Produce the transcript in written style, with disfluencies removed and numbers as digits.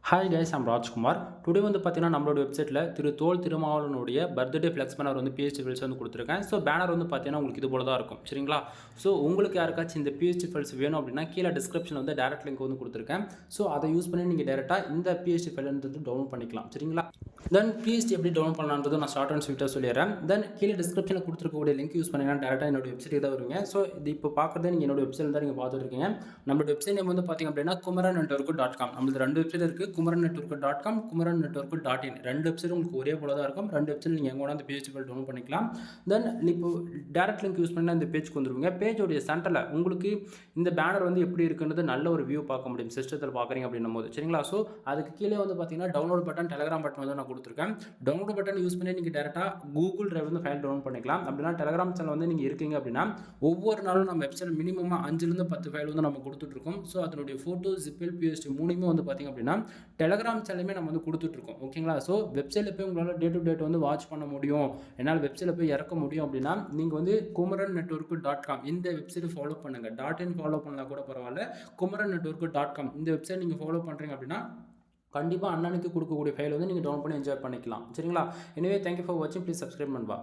Hi guys, I'm Rajkumar. Today வந்து பார்த்தீங்கன்னா நம்மளோட வெப்சைட்டில் தோல் திருமாவளவனுடைய பர்த்டே ஃப்ளெக்ஸ் பேனர் வந்து பிஹெச்டி ஃபைல்ஸ் வந்து கொடுத்துருக்கேன். ஸோ பேனர் வந்து பார்த்தீங்கன்னா உங்களுக்கு இது போல தான் இருக்கும், சரிங்களா? ஸோ உங்களுக்கு யாருக்காச்சும் இந்த பிஹெச்டி ஃபைல்ஸ் வேணும் அப்படின்னா கீழே டிஸ்கிரிப்ஷன் வந்து டேரக்ட் லிங்க் வந்து கொடுத்துருக்கேன். ஸோ அதை யூஸ் பண்ணி நீங்கள் டேரெக்டாக இந்த பிஹெச்டி ஃபைல் வந்து டவுன்லோட் பண்ணிக்கலாம், சரிங்களா? தென் பிஹெச்டி எப்படி டவுன்லோட் பண்ணலான்றது நான் ஷார்ட் அண்ட் ஸ்வீட்டாக சொல்லிடுறேன். தென் கீழே டிஸ்கிரிப்ஷனில் கொடுத்துருக்கக்கூடிய லிங்க் யூஸ் பண்ணிங்கன்னா டேரெக்டாக என்னோட வெப்சைட் தான் வருவீங்க. ஸோ இது இப்போ பார்க்குறதே நீங்கள் என்னோட வெப்சைட் தான் நீங்கள் பார்த்துட்டு இருக்கீங்க. நம்மளோட வெப்சைட் நேம் வந்து பார்த்தீங்க அப்படின்னா kumaran.network.com. நம்மளுக்கு 2 வெப்சைட் இருக்குது, kumaran.network.com, kumaran.network.in. 2 வெப்சைட் உங்களுக்கு ஒரே போல தான் இருக்கும். 2 வெப்சைட் நீங்கள் எங்கே வேணால் அந்த பிஹெச்டி ஃபைல் டவுன்லோட் பண்ணிக்கலாம். தென் இப்போ டேரக்ட் லிங்க் யூஸ் பண்ணால் இந்த பேஜ்க்கு வந்துருவீங்க. பேஜோடைய சென்டரில் உங்களுக்கு இந்த பேனர் வந்து எப்படி இருக்குன்றது நல்ல ஒரு வியூ பார்க்க முடியும் சிஸ்டத்தில் பார்க்குறீங்க அப்படின்னும் போது, சரிங்களா? ஸோ அதுக்கு கீழே வந்து பார்த்தீங்கன்னா டவுன்லோட் பட்டன், டெலிகிராம் பட்டன் வந்து நான் கொடுத்துருக்கேன். டவுன்லோட் பட்டன் யூஸ் பண்ணி நீங்கள் டேரெக்டாக கூகுள் டிரைவ் வந்து ஃபைல் டவுன்லோட் பண்ணிக்கலாம். அப்படின்னா டெலிகிராம் சேனல் வந்து நீங்கள் இருக்கீங்க அப்படின்னா ஒவ்வொரு நாளும் நம்ம வெப்சைட் மினிமமாக 5லேருந்து 10 ஃபைல் வந்து நம்ம கொடுத்துட்ருக்கோம். ஸோ அதனுடைய ஃபோட்டோ, ஜிப்பில், பிஎஸ்டி மூணுமே வந்து பார்த்திங்க அப்படின்னா டெலிகிராம் சேனலுமே நம்ம வந்து கொடுத்துட்ருக்கோம், ஓகேங்களா? ஸோ வெப்சைட்டில் போய் உங்களால் டே டு டேட் வந்து வாட்ச் பண்ண முடியும், என்னால் வெப்சைட்டில் போய் இறக்க முடியும் அப்படின்னா நீங்கள் வந்து kumaran.network.com இந்த வெப்சைட்டை ஃபாலோ பண்ணுங்கள். .in ஃபாலோ பண்ணலாம் கூட பரவாயில்ல. kumaran.network.com இந்த வெப்சைட் நீங்கள் ஃபாலோ பண்ணுறீங்க அப்படின்னா கண்டிப்பாக அண்ணனுக்கு கொடுக்கக்கூடிய ஃபைல் வந்து நீங்கள் டவுன்லோட் பண்ணி என்ஜாய் பண்ணிக்கலாம், சரிங்களா? எனவே தேங்க்யூ ஃபார் வாட்சிங். ப்ளீஸ் சப்ஸ்கிரைப் பண்ணுவா.